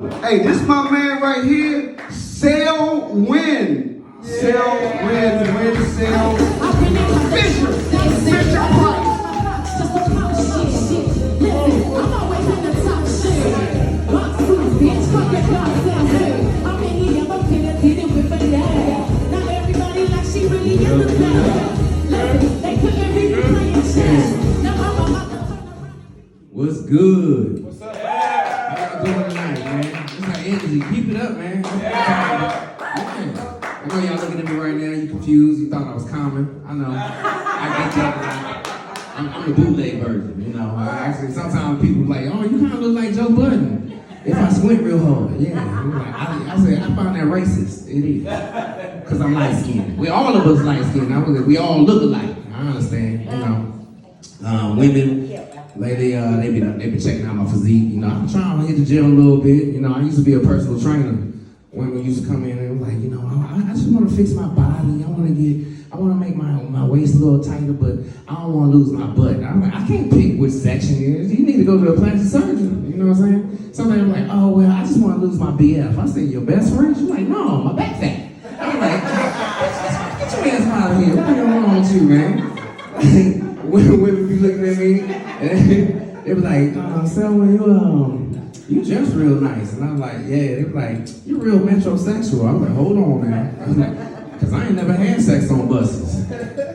Hey, this my man right here, Sell Win. Sell Win, Sell Fisher. Fisher Price. What's good? What's up? How y'all doing tonight, man? It's like energy. Keep it up, man. I know y'all looking at me right now. You confused. You thought I was common. I know. I get that. I'm the bootleg version, you know. Actually, sometimes people like, oh, you kind of look like Joe Budden. If I squint real hard, yeah. Like, I said, I find that racist. It is. Because I'm light-skinned. We all of us light-skinned. We all look alike. I understand, you know. Women, like they been checking out my physique. You know, I'm trying to hit the gym a little bit. You know, I used to be a personal trainer. Women used to come in and like, you know, I just want to fix my body. I want to make my waist a little tighter, but I don't want to lose my butt. I'm like, I can't pick which section it is. You need to go to a plastic surgeon. You know what I'm saying? Somebody like, oh well, I just want to lose my BF. I said, your best friend? She's like, no, my back fat. I'm like, get your ass out of here. What's going on with you, man? Women be looking at me and they be like, Selma, you dress real nice. And I'm like, yeah. They be like, you real metrosexual. I'm like, hold on, man. I was like, because I ain't never had sex on buses.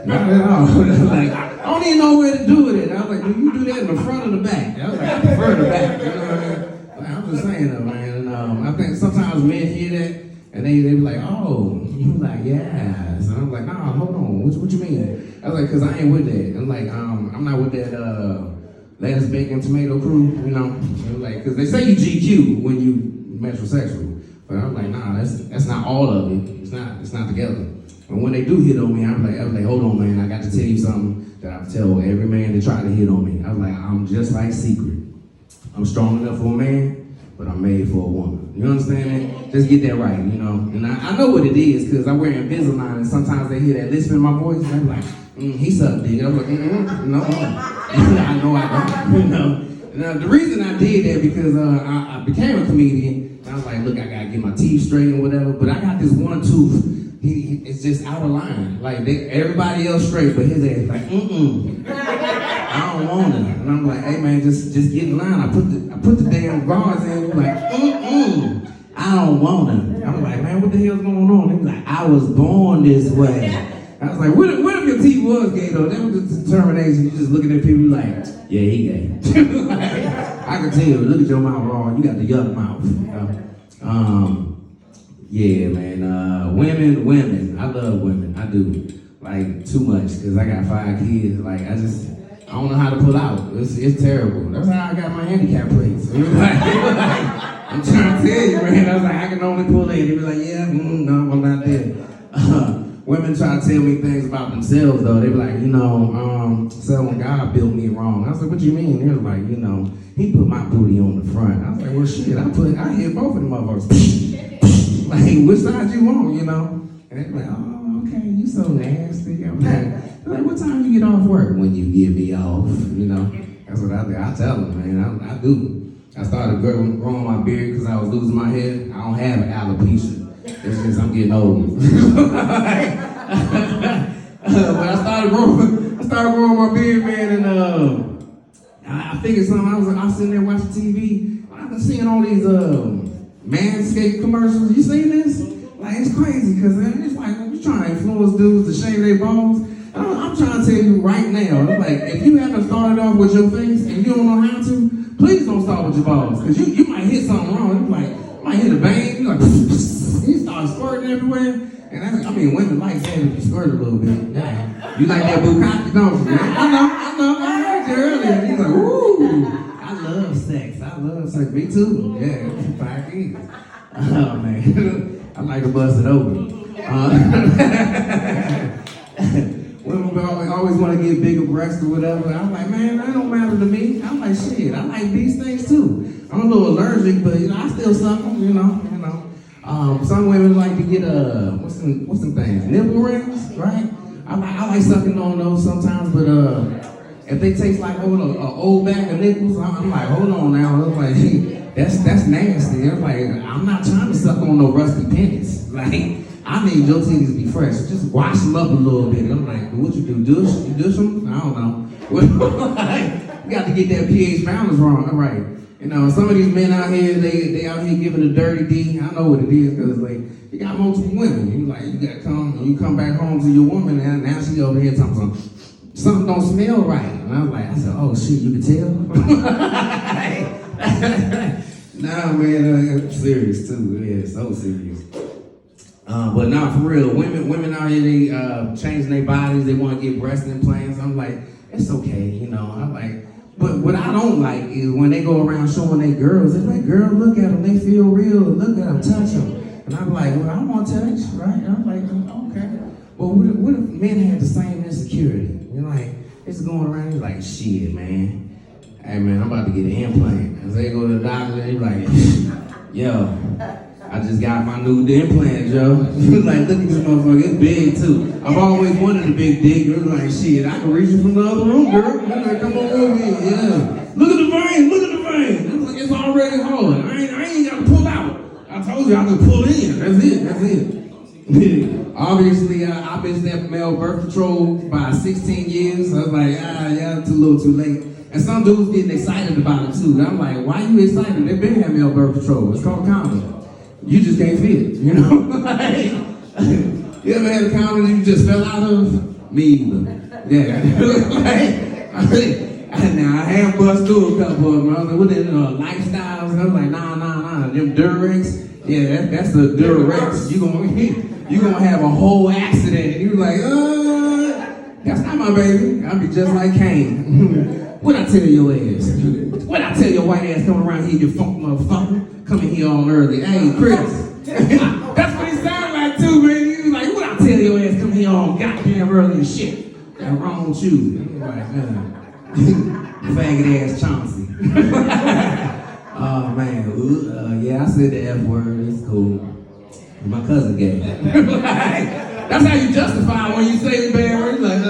Not at all. Like, I don't even know where to do it. I was like, do you do that in the front or the back? I was like, I prefer the back. You know what I mean? Like, I'm just saying though, man. And I think sometimes men hear that and they be like, oh, you like, yes. And I'm like, nah, hold on. What you mean? I was like, because I ain't with that. I'm like, I'm not with that lettuce, bacon, tomato crew, you know? Like, because they say you GQ when you metrosexual. But I'm like, nah, that's not all of it. It's not together. And when they do hit on me, I'm like, hold on, man. I got to tell you something that I tell every man that try to hit on me. I was like, I'm just like Secret. I'm strong enough for a man, but I'm made for a woman. You understand that? Just get that right, you know? And I know what it is, because I wear Invisalign, and sometimes they hear that lisp in my voice, and I'm like, he sucked dick. I'm like, no. I know I don't, you know? Now, the reason I did that because I became a comedian, and I was like, look, I gotta get my teeth straight and whatever, but I got this one tooth, it's just out of line. Like, everybody else straight, but his ass like, I don't want it. And I'm like, hey man, just get in line. I put the damn guards in, like, I don't want it. I'm like, man, what the hell's going on? They be like, I was born this way. I was like, what if your teeth was gay though? That was the determination. You just looking at people like, yeah, he gay. Like, I can tell, look at your mouth raw, you got the yuck mouth. You know? Yeah, man, women, I love women, I do. Like, too much, because I got 5 kids. Like, I don't know how to pull out. It's terrible. That's how I got my handicap plates. I'm trying to tell you, man. I was like, I can only pull in. They be like, yeah, no, I'm not there. Women try to tell me things about themselves, though. They be like, you know, so when God built me wrong. I was like, what you mean? They was like, you know, he put my booty on the front. I was like, well, shit, I hit both of them motherfuckers. Like, which side you want, you know? And they be like, oh, okay, you so nasty. I'm like, what time you get off work? When you get me off, you know? That's what I do. I tell them, man, I do. I started growing my beard because I was losing my hair. I don't have alopecia. It's just I'm getting old. But I started growing my beard, man, and I figured something. I was sitting there watching TV. I've been seeing all these Manscaped commercials. You seen this? Like, it's crazy because it's like you trying to influence dudes to shave their balls. I'm trying to tell you right now, it's like, if you haven't started off with your face and you don't know how to, please don't start with your balls, because you might hit something wrong. You might hit a vein, you like, you start squirting everywhere. And women like that if you squirt a little bit. Yeah. You like that bukkake, don't you? I know, I heard you earlier. He's like, ooh, I love sex. Me too. Yeah, 5 kids. Oh man, I like to bust it open. Women always want to get bigger breasts or whatever. I'm like, man, that don't matter to me. I'm like, shit, I like these things too. I'm a little allergic, but you know, I still suck them, you know. Some women like to get what's some things? Nipple rings, right? I like sucking on those sometimes, but if they taste like an old bag of nickels, I'm like, hold on now. I'm like, that's nasty. I'm like, I'm not trying to suck on no rusty pennies. Like, I need your titties to be fresh. Just wash them up a little bit. I'm like, what you do? You dish them? I don't know. You got to get that pH balance wrong. All right. You know, some of these men out here, they out here giving a dirty D. I know what it is, because like, you got multiple women. You like, you come back home to your woman, and now she over here talking something don't smell right. And I said, oh shit, you can tell? Nah, man, I'm serious too. Yeah, so serious. But nah, for real, women out here, they changing their bodies. They want to get breast implants. I'm like, it's okay, you know. I'm like, but what I don't like is when they go around showing their girls. It's like, girl, look at them. They feel real. Look at them, touch them. And I'm like, well, I want to touch, right? And I'm like, okay. Well, what if men had the same insecurity? You're like, it's going around. He's like, shit, man. Hey, man, I'm about to get an implant. And so they go to the doctor, and he's like, yo, I just got my new implant, yo. Like, look at this motherfucker, it's big too. I've always wanted a big dick. It was like, shit, I can reach it from the other room, girl. Like, come on over here, yeah. Look at the vein, look at the vein. It's already hard. I ain't got to pull out. I told you I could pull in. That's it. Obviously, I've been stepping male birth control by 16 years. So I was like, yeah, it's a little too late. And some dudes getting excited about it too. And I'm like, why you excited? They've been having male birth control. It's called condom. You just can't fit, you know? Like, you ever had a condom you just fell out of? Me either. Yeah. Now I have bust through a couple of them. I was like, what are they, lifestyles? And I was like, nah. Them Durex. Yeah, that's the Durex. You gonna have a whole accident. And you like, that's not my baby. I'll be just like Cain. What I tell your ass? What I tell your white ass coming around here, you funk motherfucker? Coming here all early. Hey, Chris. That's what he sounded like too, man. He was like, what I tell your ass coming here all goddamn early and shit? That wrong with you. I'm like, faggot ass Chauncey. Oh man, yeah, I said the F word, it's cool. My cousin gay. That's how you justify when you say the bad word, like,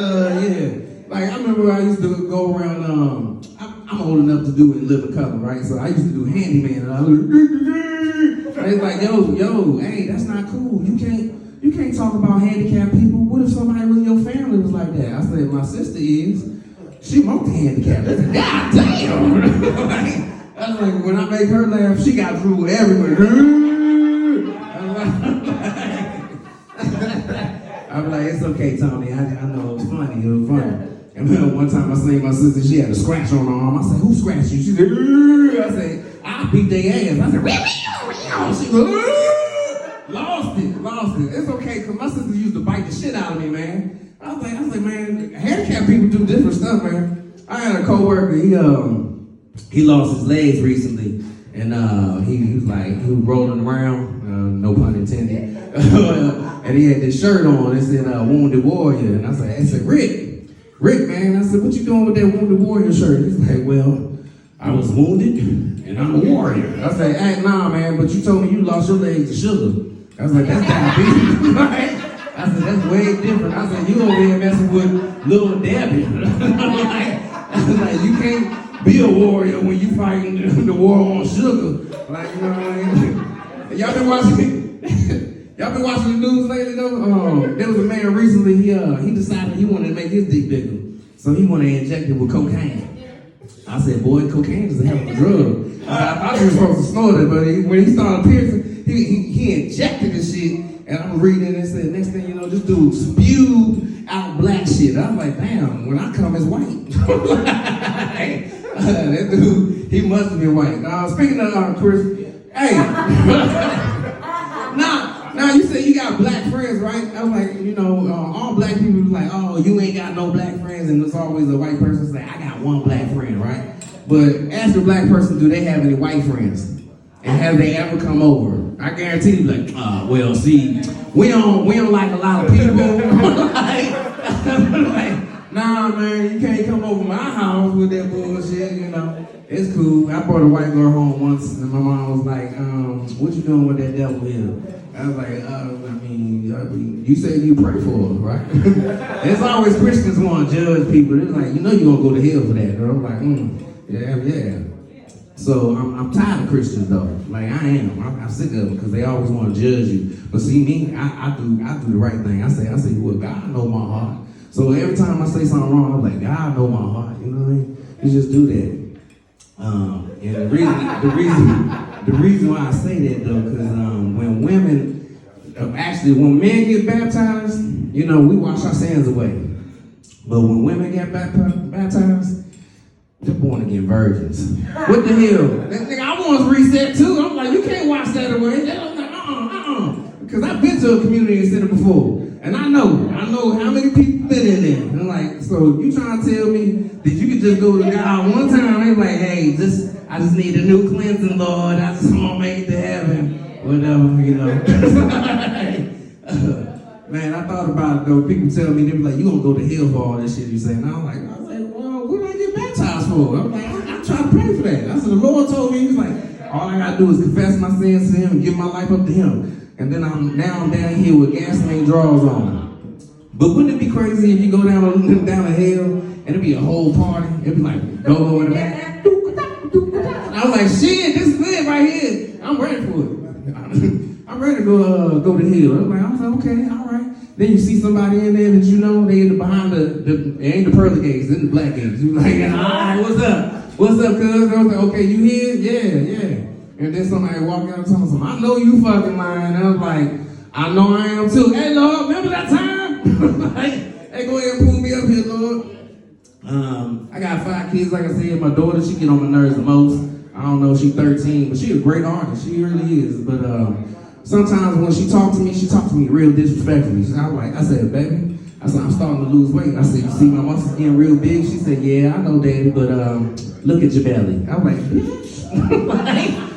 yeah. Like, I remember I used to go around, I'm old enough to do it in living color, right? So I used to do handyman, and I was like, yo, hey, that's not cool. You can't talk about handicapped people. What if somebody in your family was like that? I said, my sister is. She multi-handicapped. I said, God damn. I was like, when I make her laugh, she got drool everywhere. I'm like, it's okay, Tony. I know it was funny. And then one time I seen my sister, she had a scratch on her arm. I said, who scratched you? She said, I said, I beat their ass. I said, she goes, lost it. It's okay, because my sister used to bite the shit out of me, man. I was like, man, handicapped people do different stuff, man. I had a coworker, he lost his legs recently, and he was rolling around, no pun intended, and he had this shirt on, it said Wounded Warrior, and I said, Rick, man, I said, what you doing with that Wounded Warrior shirt? He's like, well, I was wounded, and I'm a warrior. I said, hey, nah, man, but you told me you lost your legs to sugar. I was like, that's diabetes, right? I said, that's way different. I said, you over here messing with Little Debbie. I was like, you can't be a warrior when you fighting the war on sugar. Like, you know what I mean? Y'all been watching the news lately though? There was a man recently, he decided he wanted to make his dick bigger. So he wanted to inject it with cocaine. I said, boy, cocaine is a hell of a drug. I thought he was supposed to snort it, but when he started piercing, he injected this shit. And I'm reading it and said, next thing you know, this dude spewed out black shit. I was like, damn, when I come, it's white. That dude, he must have been white. Speaking of Chris, hey, now you say you got black friends, right? I was like, all black people was like, oh, you ain't got no black friends, and there's always a white person say, I got one black friend, right? But ask the black person, do they have any white friends? And have they ever come over? I guarantee you, like, well, see, we don't like a lot of people. like, nah, man, you can't come over my house with that bullshit, It's cool. I brought a white girl home once, and my mom was like, what you doing with that devil here? I was like, you say you pray for her, right? It's always Christians want to judge people. It's like, you're going to go to hell for that. And I'm like, yeah. So I'm tired of Christians though. Like I am. I'm sick of them because they always want to judge you. But see me, I do the right thing. I say, well, God know my heart. So every time I say something wrong, I'm like, God know my heart. You know what I mean? You just do that. And the reason why I say that though, because when men get baptized, you know, we wash our sins away. But when women get baptized, they're born again virgins. What the hell? Nigga, I want to reset too. I'm like, you can't wash that away. I'm like, because I've been to a community center before. And I know how many people been in there. And I'm like, so you trying to tell me that you could just go to God one time and be like, hey, I just need a new cleansing, Lord. I just want to make it to heaven. Whatever, you know. Man, I thought about it though. People tell me, they be like, you gonna go to hell for all this shit you say. And I was like, well, what did I get baptized for? I'm like, I try to pray for that. I said, the Lord told me, he was like, all I gotta do is confess my sins to him and give my life up to him. And then I'm down here with gasoline drawers on. But wouldn't it be crazy if you go down to hell and it'd be a whole party? It'd be like, go in the back. I was like, shit, this is it right here. I'm ready for it. I'm ready to go to hell. I was like, okay, all right. Then you see somebody in there that you know, they in the behind it ain't the pearly gates, it's the black gates. You like, all right, what's up? What's up, cuz? I was like, okay, you here? Yeah. And then somebody walked out and told me, I know you fucking lying. And I was like, I know I am too. Hey, Lord, remember that time? Hey, go ahead and pull me up here, Lord. I got 5 kids, like I said. My daughter, she get on my nerves the most. I don't know, she's 13, but she's a great artist. She really is. But sometimes when she talks to me real disrespectfully. I said, baby, I'm starting to lose weight. I said, you see my muscles getting real big? She said, yeah, I know, Daddy, but look at your belly. I was like, bitch.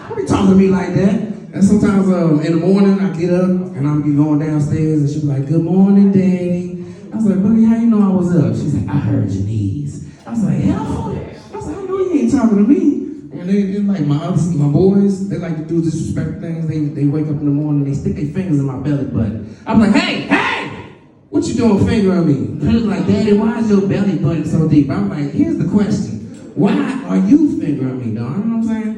Don't be talking to me like that. And sometimes in the morning, I get up and I'll be going downstairs and she'll be like, good morning, Daddy. I was like, Boogie, how you know I was up? She's like, I heard your knees. I was like, hell. I was like, I know you ain't talking to me. And they like my boys, they like to do disrespectful things. They wake up in the morning, they stick their fingers in my belly button. I'm like, hey, what you doing fingering me? And they was like, Daddy, why is your belly button so deep? I'm like, here's the question. Why are you fingering me, dog? You know what I'm saying?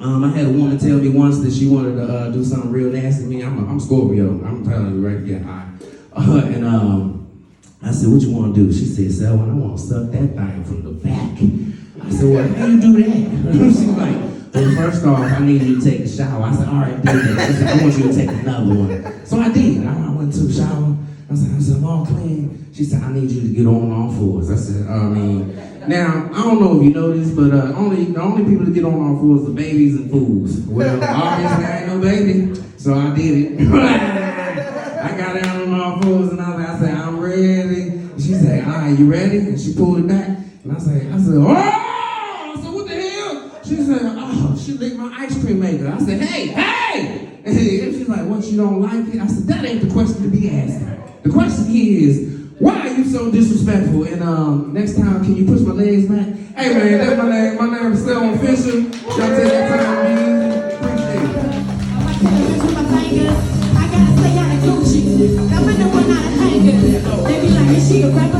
I had a woman tell me once that she wanted to do something real nasty to me. I'm Scorpio. I'm telling you right here. And I said, what you want to do? She said, Selwyn, I want to suck that thing from the back. I said, well, how you do that? She's like, well, first off, I need you to take a shower. I said, all right, do that. She said, I want you to take another one. So I did. I went to the shower. I said, I'm all clean. She said, I need you to get on all fours. I said, now, I don't know if you know this, but the only people that get on all fours are babies and fools. Well, obviously I ain't no baby, so I did it. I got down on all fours and I said, I'm ready. And she said, all right, you ready? And she pulled it back. And I said, oh! I said, what the hell? She said, oh, she licked my ice cream maker. I said, hey! And she's like, what, you don't like it? I said, that ain't the question to be asked. The question is, why are you so disrespectful? And next time, can you push my legs back? Hey man, that's my name. My name is Selwyn Fisher. Y'all take that time to be easy. Appreciate it. I gotta stay out of Gucci. Now when the one out of hangers, they be like, is she a rapper? I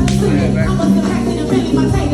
must have packed in a belly, my tape.